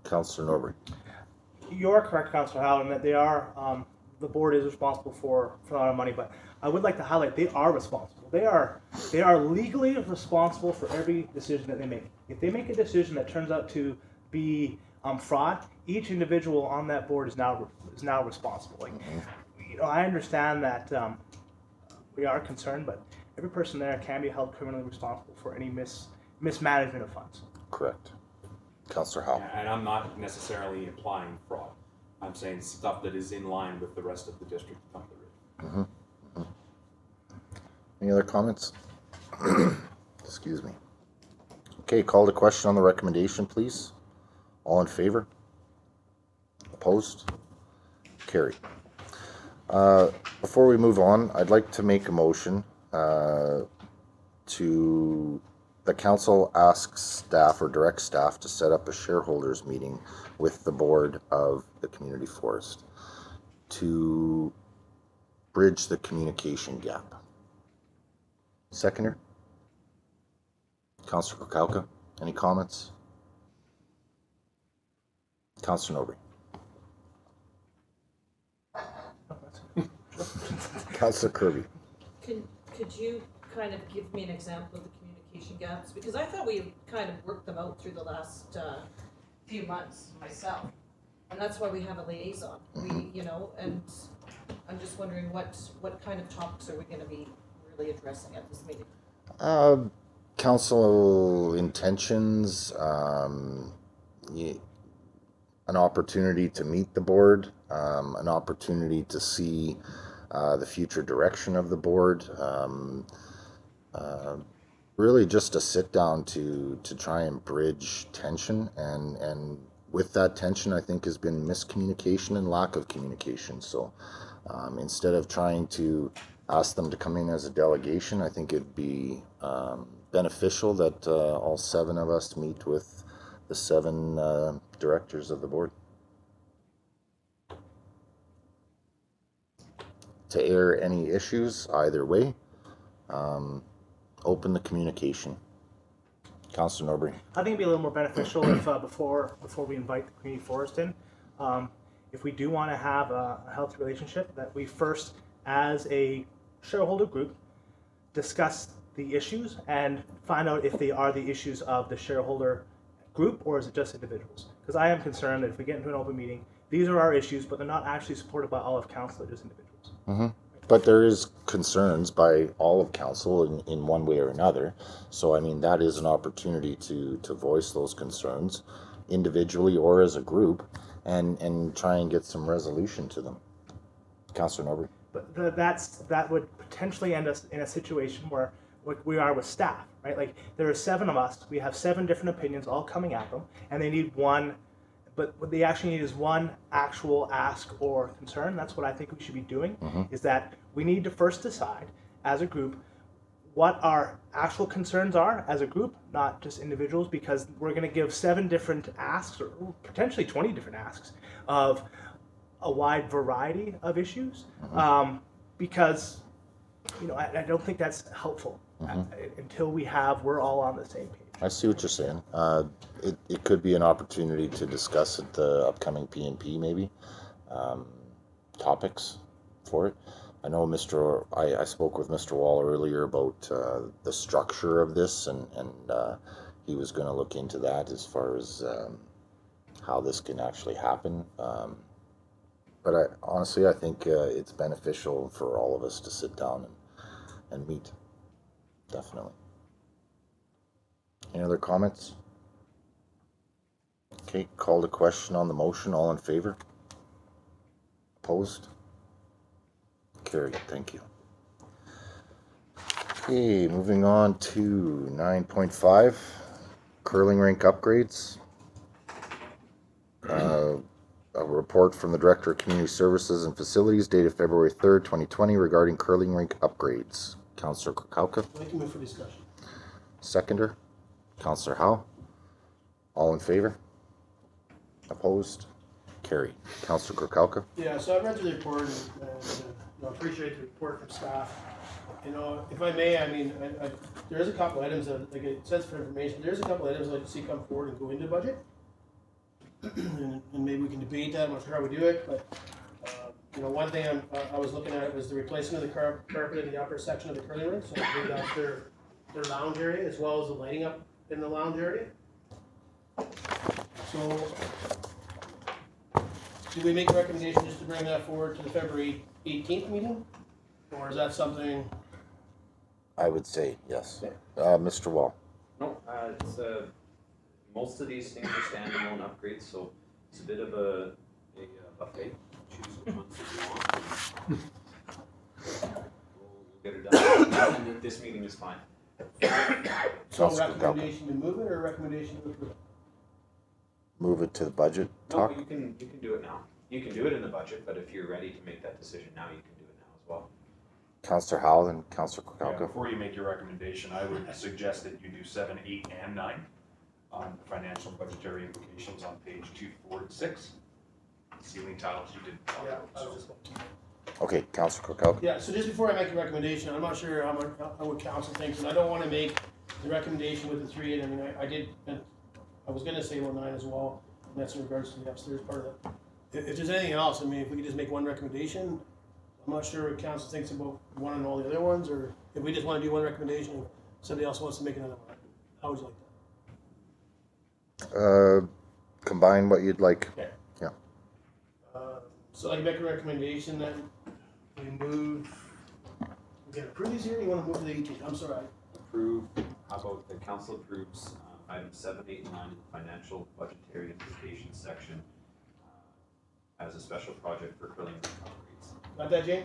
Councillor Norbury?
You're correct, Councillor Howe, in that they are, the board is responsible for a lot of money, but I would like to highlight they are responsible. They are legally responsible for every decision that they make. If they make a decision that turns out to be fraud, each individual on that board is now responsible. Like, you know, I understand that we are concerned, but every person there can be held criminally responsible for any mismanagement of funds.
Correct. Councillor Howe?
And I'm not necessarily implying fraud. I'm saying stuff that is in line with the rest of the district of Tumbler.
Any other comments? Excuse me. Okay, call to question on the recommendation, please. All in favor? Opposed? Carried. Before we move on, I'd like to make a motion to the council asks staff or directs staff to set up a shareholders meeting with the board of the community forest to bridge the communication gap. Seconder? Councillor Kukalka, any comments? Councillor Norbury? Councillor Kirby?
Could you kind of give me an example of the communication gaps? Because I thought we kind of worked them out through the last few months myself. And that's why we have a liaison. We, you know, and I'm just wondering what kind of topics are we going to be really addressing at this meeting?
Council intentions, an opportunity to meet the board, an opportunity to see the future direction of the board, really just a sit down to try and bridge tension, and with that tension I think has been miscommunication and lack of communication. So instead of trying to ask them to come in as a delegation, I think it'd be beneficial that all 7 of us meet with the 7 directors of the board to air any issues either way. Open the communication. Councillor Norbury?
I think it'd be a little more beneficial if before we invite the community forest in, if we do want to have a healthy relationship, that we first, as a shareholder group, discuss the issues and find out if they are the issues of the shareholder group or is it just individuals. Because I am concerned that if we get into an open meeting, these are our issues, but they're not actually supported by all of council, they're just individuals.
But there is concerns by all of council in one way or another. So I mean, that is an opportunity to voice those concerns individually or as a group and try and get some resolution to them. Councillor Norbury?
But that would potentially end us in a situation where we are with staff, right? Like, there are 7 of us, we have 7 different opinions all coming at them, and they need one, but what they actually need is one actual ask or concern. That's what I think we should be doing, is that we need to first decide as a group what our actual concerns are as a group, not just individuals, because we're going to give 7 different asks, or potentially 20 different asks, of a wide variety of issues, because, you know, I don't think that's helpful until we're all on the same page.
I see what you're saying. It could be an opportunity to discuss at the upcoming PNP maybe, topics for it. I know I spoke with Mr. Wall earlier about the structure of this, and he was going to look into that as far as how this can actually happen. But honestly, I think it's beneficial for all of us to sit down and meet. Definitely. Any other comments? Okay, call to question on the motion. All in favor? Opposed? Carried. Thank you. Okay, moving on to 9.5, curling rink upgrades. A report from the Director of Community Services and Facilities dated February 3rd, 2020 regarding curling rink upgrades. Councillor Krukowka.
I'd like to move for discussion.
Seconder. Councillor Howe. All in favor? Opposed? Carried. Councillor Krukowka.
Yeah, so I read the report and appreciate the report from staff. If I may, I mean, there is a couple items that, like it says for information, there's a couple items I'd like to see come forward and go into budget. and maybe we can debate that. I'm not sure how we do it, but one thing I was looking at was the replacement of the carpet in the upper section of the curling rink. So I think that's their lounge area, as well as the lighting up in the lounge area. So, do we make a recommendation just to bring that forward to the February 18th meeting? Or is that something?
I would say yes.
Okay.
Mr. Wall.
No, it's most of these things are standalone upgrades, so it's a bit of a buffet. Choose which ones that you want. We'll get it done. And this meeting is fine.
So recommendation to move it or recommendation to approve it?
Move it to the budget talk.
No, you can do it now. You can do it in the budget, but if you're ready to make that decision now, you can do it now as well.
Councillor Howell and Councillor Krukowka.
Before you make your recommendation, I would suggest that you do 7, 8, and 9 on the financial budgetary implications on page 2, 4, and 6. Ceiling tiles you didn't talk about.
I was
So.
just
Okay, Councillor Krukowka.
Yeah, so just before I make a recommendation, I'm not sure how what council thinks, and I don't want to make the recommendation with the 3, and I mean, I was gonna say 9 as well, and that's in regards to the upstairs part of it. If there's anything else, I mean, if we could just make one recommendation, I'm not sure what council thinks about one and all the other ones, or if we just want to do one recommendation, and somebody else wants to make another one. How would you like that?
Combine what you'd like.
Okay.
Yeah.
So I can make a recommendation that we move, we can approve these here, or you want to move to the 18th? I'm sorry.
Approve, how about the council approves items 7, 8, and 9 in the financial budgetary implications section as a special project for curling rink upgrades.
Got that, Jane?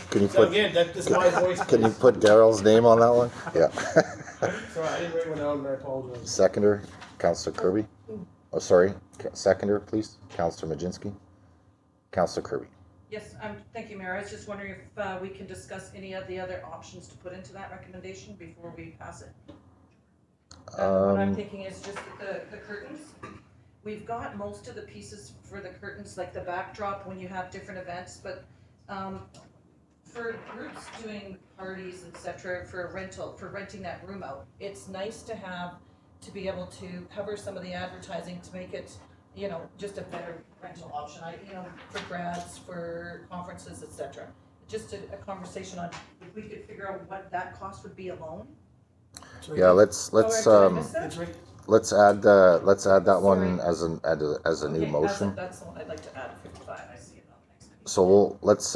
Can you
So
put
again, that's my voice.
Can you put Daryl's name on that one? Yeah.
Sorry, I didn't write one down, and I apologize.
Seconder, Councillor Kirby. Oh, sorry. Seconder, please. Councillor Majinski. Councillor Kirby.
Yes, thank you, Mayor. I was just wondering if we can discuss any of the other options to put into that recommendation before we pass it. What I'm thinking is just the curtains. We've got most of the pieces for the curtains, like the backdrop when you have different events, but for groups doing parties, etc., for renting that room out, it's nice to be able to cover some of the advertising to make it, just a better rental option. For grads, for conferences, etc. Just a conversation on if we could figure out what that cost would be alone.
Yeah, let's
Did I miss that?
It's right.
let's add that one
Sorry.
as a new
Okay,
motion.
That's the one I'd like to add, 55. I see it on the next page.
So let's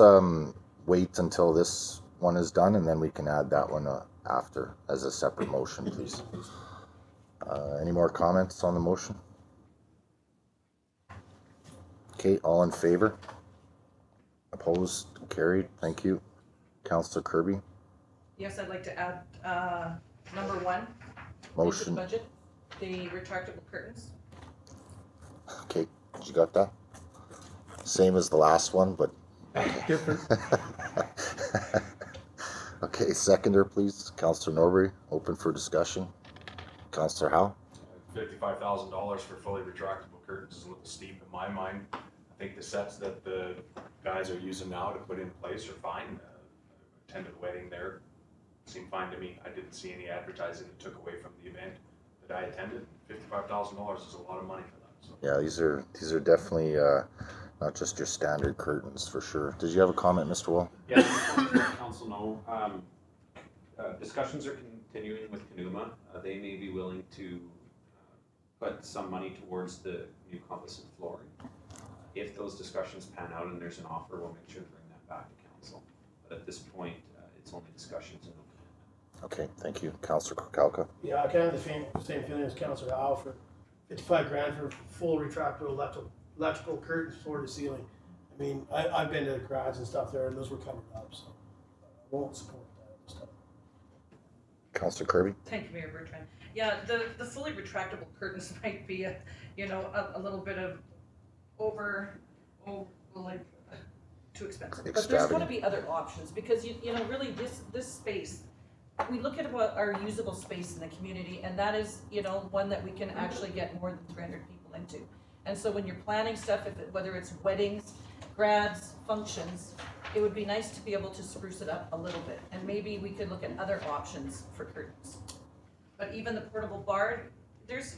wait until this one is done, and then we can add that one after as a separate motion, please. Any more comments on the motion? Okay, all in favor? Opposed? Carried. Thank you. Councillor Kirby.
Yes, I'd like to add number 1. into the
Motion.
budget, the retractable curtains.
Okay, you got that? Same as the last one, but
Different.
okay, seconder, please. Councillor Norbury, open for discussion. Councillor Howe.
$55,000 for fully retractable curtains is a little steep in my mind. I think the sets that the guys are using now to put in place are fine. Attended a wedding there
seemed fine to me. I didn't see any advertising that took away from the event that I attended. $55,000 is a lot of money for that. So.
Yeah, these are definitely not just your standard curtains for sure. Did you have a comment, Mr. Wall?
Yeah, just want to let council know, discussions are continuing with Canuma. They may be willing to put some money towards the new composite flooring. If those discussions pan out and there's an offer, we'll make sure to bring that back to council. But at this point, it's only discussions and no commitment.
Okay, thank you. Councillor Korkalka.
Yeah, I kind of have the same feeling as Councillor Howe for 55 grand for full retractable electrical curtains floor to ceiling. I mean, I've been to the garage and stuff there, and those were covered up, so I won't support that stuff.
Councillor Kirby.
Thank you, Mayor Bertrand. Yeah, the fully retractable curtains might be a little bit of too expensive. But there's going to be other options because you know really this space, we look at our usable space in the community, and that is one that we can actually get more than 300 people into. And so when you're planning stuff, whether it's weddings, grads, functions, it would be nice to be able to spruce it up a little bit, and maybe we could look at other options for curtains. But even the portable bar, there's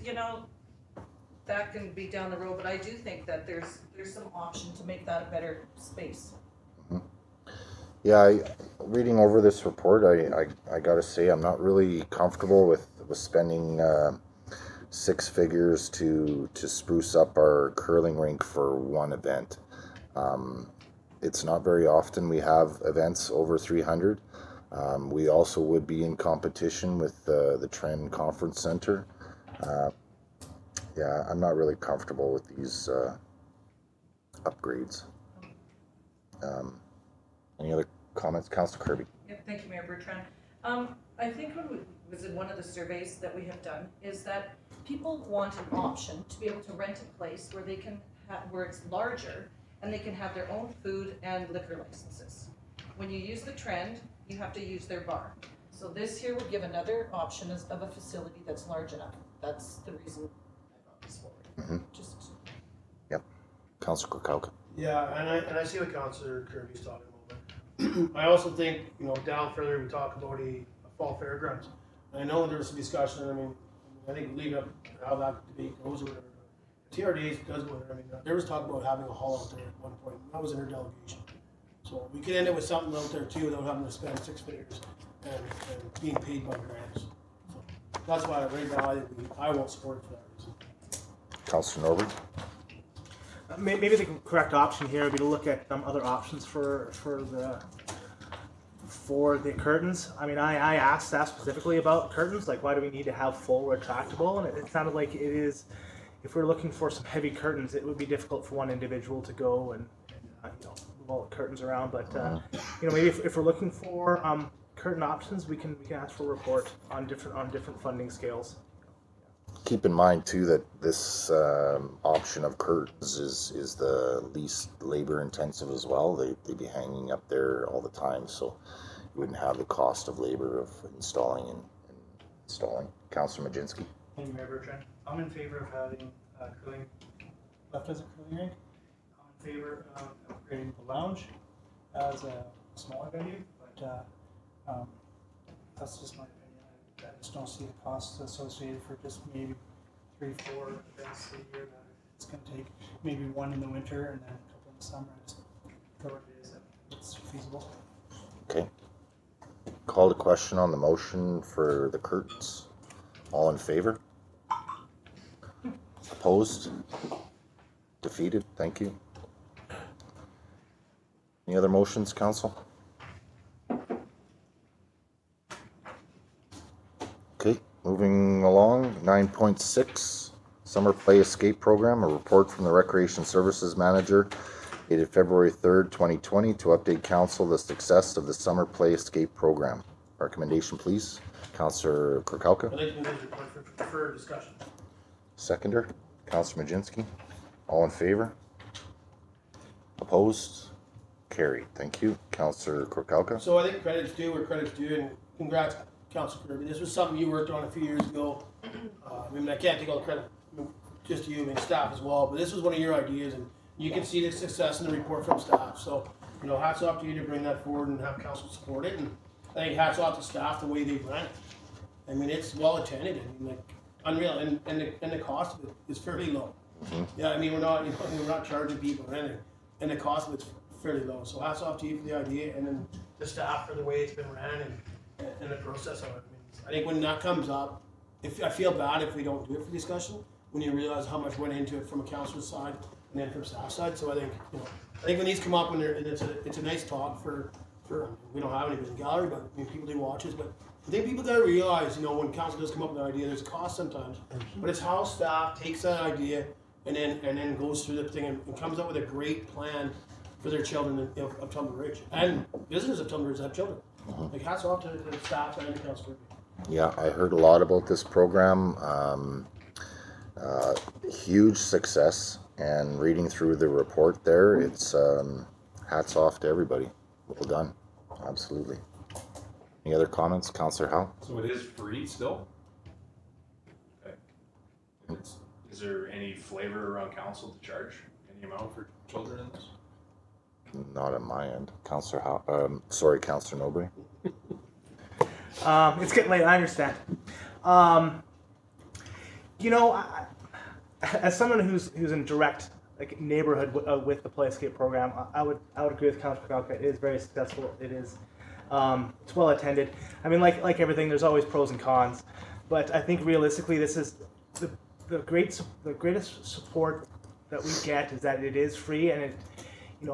that can be down the road, but I do think that there's some option to make that a better space.
Mm-hmm. Yeah, reading over this report, I gotta say I'm not really comfortable with spending 6 figures to spruce up our curling rink for one event. It's not very often we have events over 300. We also would be in competition with the Trend Conference Center. Yeah, I'm not really comfortable with these upgrades. Any other comments? Councillor Kirby.
Yep, thank you, Mayor Bertrand. I think when was in one of the surveys that we have done is that people want an option to be able to rent a place where they can where it's larger and they can have their own food and liquor licenses. When you use the Trend, you have to use their bar. So this here would give another option of a facility that's large enough. That's the reason I brought this forward.
Mm-hmm.
Yep.
Councillor Korkalka.
Yeah, and I see what Councillor Kirby's talking about. But I also think down further we talk about a fall fairgrounds. And I know there was some discussion. I mean, I think leading up how that debate goes or whatever. TRD does go there. I mean, there was talk about having a hall out there at one point. That was in her delegation. So we could end up with something out there too without having to spend 6 figures and being paid by grants. So that's why right now I won't support it for that reason.
Councillor Norwood.
Maybe the correct option here would be to look at some other options for the curtains. I mean, I asked staff specifically about curtains, like why do we need to have full retractable, and it sounded like it is. If we're looking for some heavy curtains, it would be difficult for one individual to go and move all the curtains around. But maybe if we're looking for curtain options, we can ask for a report on different funding scales.
Keep in mind too that this option of curtains is the least labor intensive as well. They'd be hanging up there all the time, so you wouldn't have the cost of labor of installing and installing. Councillor Majinski.
Thank you, Mayor Bertrand. I'm in favor of having curling left as a curling rink. I'm in favor of upgrading the lounge as a smaller venue, but that's just my opinion. I just don't see the costs associated for just maybe 3-4 events a year that it's going to take. Maybe one in the winter and then a couple in the summer. Just for what it is, it's feasible.
Okay. Call to question on the motion for the curtains. All in favor? Opposed? Defeated? Thank you. Any other motions, council? Okay, moving along, 9.6, Summer Play Escape Program, a report from the Recreation Services Manager dated February 3rd, 2020 to update council the success of the Summer Play Escape Program. Recommendation, please. Councillor Korkalka.
I'd like to move the report for further discussion.
Seconder, Councillor Majinski. All in favor? Opposed? Carried. Thank you. Councillor Korkalka.
So I think credit's due where credit's due, and congrats, Councillor Kirby. This was something you worked on a few years ago. I mean, I can't take all the credit, just to you and staff as well, but this was one of your ideas, and you can see the success in the report from staff. So, hats off to you to bring that forward and have council support it. And I think hats off to staff, the way they ran it. I mean, it's well attended, I mean, like, unreal, and the cost of it is fairly low. Yeah, I mean, we're not charging people or anything, and the cost of it's fairly low, so hats off to you for the idea, and then the staff for the way it's been ran and the process of it. I mean, I think when that comes up, I feel bad if we don't do it for discussion, when you realize how much went into it from a council's side and then from staff side, so I think, when these come up, and it's a nice talk for, we don't have anybody in the gallery, but I mean, people do watch us, but I think people gotta realize, when council does come up with an idea, there's a cost sometimes, but it's how staff takes that idea and then goes through the thing and comes up with a great plan for their children of Tumbler Ridge, and visitors of Tumbler Ridge that have children. Like, hats off to the staff and the council.
Yeah, I heard a lot about this program. Huge success, and reading through the report there, it's hats off to everybody. Well done, absolutely. Any other comments, Councillor Howe?
So it is free still? Okay. Is there any flavor around council to charge any amount for children in this?
Not on my end. Councillor Howe, sorry, Councillor Nobre.
It's getting late, I understand. As someone who's in direct neighborhood with the Play Escape program, I would agree with Councillor Kalka. It is very successful. It is it's well attended. I mean, like everything, there's always pros and cons, but I think realistically, this is the greatest support that we get is that it is free, and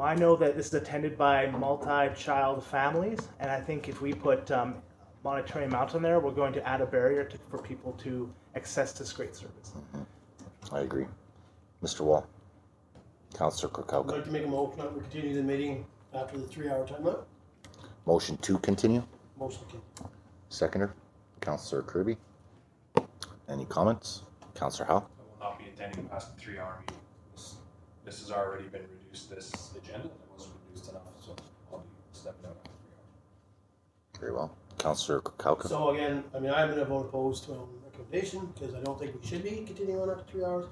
I know that this is attended by multi-child families, and I think if we put monetary amounts on there, we're going to add a barrier for people to access this great service.
I agree. Mr. Wall. Councillor
I'd
Kokauka.
like to make a motion that we continue the meeting after the 3-hour timeout.
Motion to continue.
Motion to continue.
Seconder. Councillor Kirby. Any comments? Councillor Howe.
I will not be attending past the 3-hour meeting. This has already been reduced, this agenda, and it wasn't reduced enough, so I'll be stepping out after 3 hours.
Very well. Councillor Kokauka.
So again, I mean, I'm gonna vote opposed to my own recommendation, because I don't think we should be continuing on after 3 hours.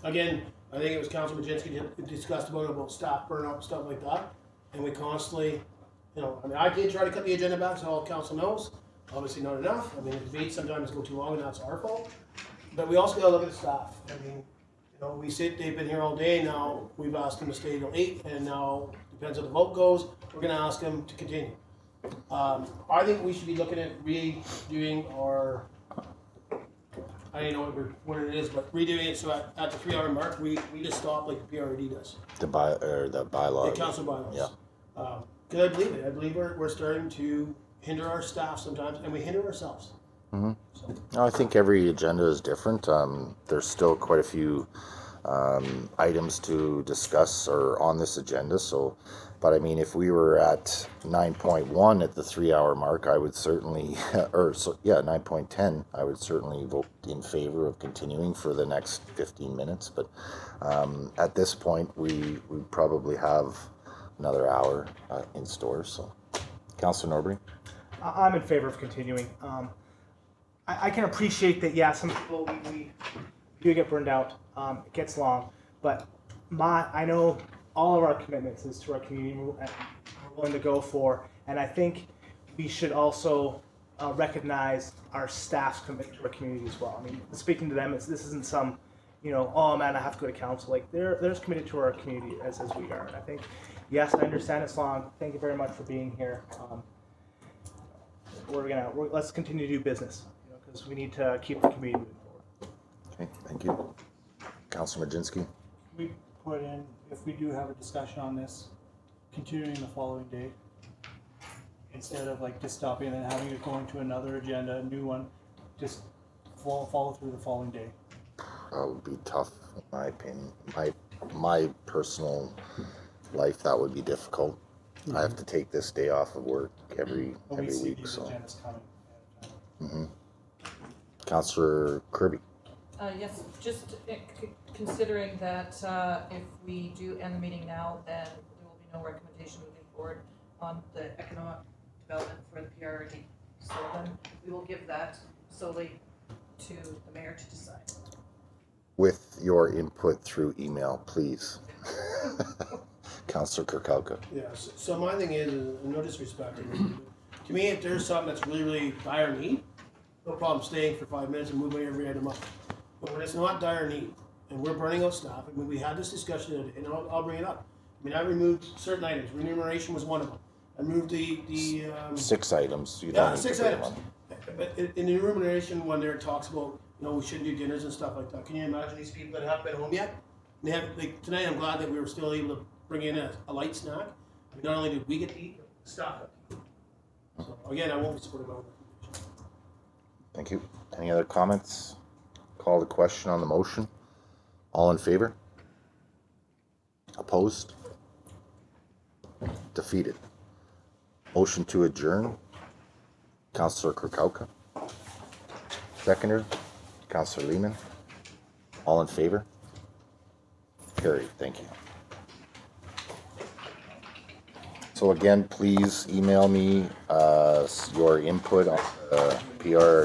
Again, I think it was Councilor Majinski discussed about staff burnout and stuff like that, and we constantly, I mean, I did try to cut the agenda back, so all council knows, obviously not enough. I mean, the debates sometimes go too long, and that's our fault. But we also gotta look at the staff. I mean, they've been here all day now, we've asked them to stay till 8, and now, depends how the vote goes, we're gonna ask them to continue. I think we should be looking at redoing our, I don't know what it is, but redoing it so at the 3-hour mark, we just stop like the PRRD does.
The bylaw.
The council bylaws.
Yeah.
Because I believe it. I believe we're starting to hinder our staff sometimes, and we hinder ourselves.
Mm-hmm. I think every agenda is different. There's still quite a few items to discuss or on this agenda. So, but I mean, if we were at 9.1 at the 3-hour mark, I would certainly, 9.10, I would certainly vote in favor of continuing for the next 15 minutes. But at this point, we probably have another hour in store. So, Councillor Norbury.
I'm in favor of continuing. I can appreciate that, yeah, some people, we do get burned out. It gets long, but I know all of our commitments is to our community, and we're willing to go for, and I think we should also recognize our staff's commitment to our community as well. I mean, speaking to them, this isn't some, oh man, I have to go to council. Like, they're as committed to our community as we are. And I think, yes, I understand it's long. Thank you very much for being here. Let's continue to do business, because we need to keep the community moving forward.
Okay, thank you. Councillor Majinski.
We put in, if we do have a discussion on this, continuing the following day, instead of just stopping and then having it go into another agenda, a new one, just follow through the following day.
That would be tough, in my opinion. My personal life, that would be difficult. I have to take this day off of work every week. So. Councillor Kirby.
Yes, just considering that if we do end the meeting now, then there will be no recommendation moving forward on the economic development for the PRRD. So then we will give that solely to the mayor to decide.
With your input through email, please. Councillor Kirkauka.
Yeah, so my thing is no disrespect, To me, if there's something that's really, really dire need, no problem staying for 5 minutes and moving every item up. But when it's not dire need, and we're burning out staff, I mean, we had this discussion, and I'll bring it up. I mean, I removed certain items, remuneration was one of them. I moved the
6 items. You don't
yeah,
need to
6
put them
items.
on.
But in the remuneration one there, it talks about, you know, we shouldn't do dinners and stuff like that. Can you imagine these people that haven't been home yet? And they have, like, tonight I'm glad that we were still able to bring in a light snack. I mean, not only did we get to eat, but the staff got to eat. So again, I won't be supporting my recommendation.
Thank you. Any other comments? Call the question on the motion. All in favor? Opposed? Defeated. Motion to adjourn. Councillor Krukowka. Seconder, Councillor Lehman. All in favor? Carried. Thank you. So again, please email me your input on PRRD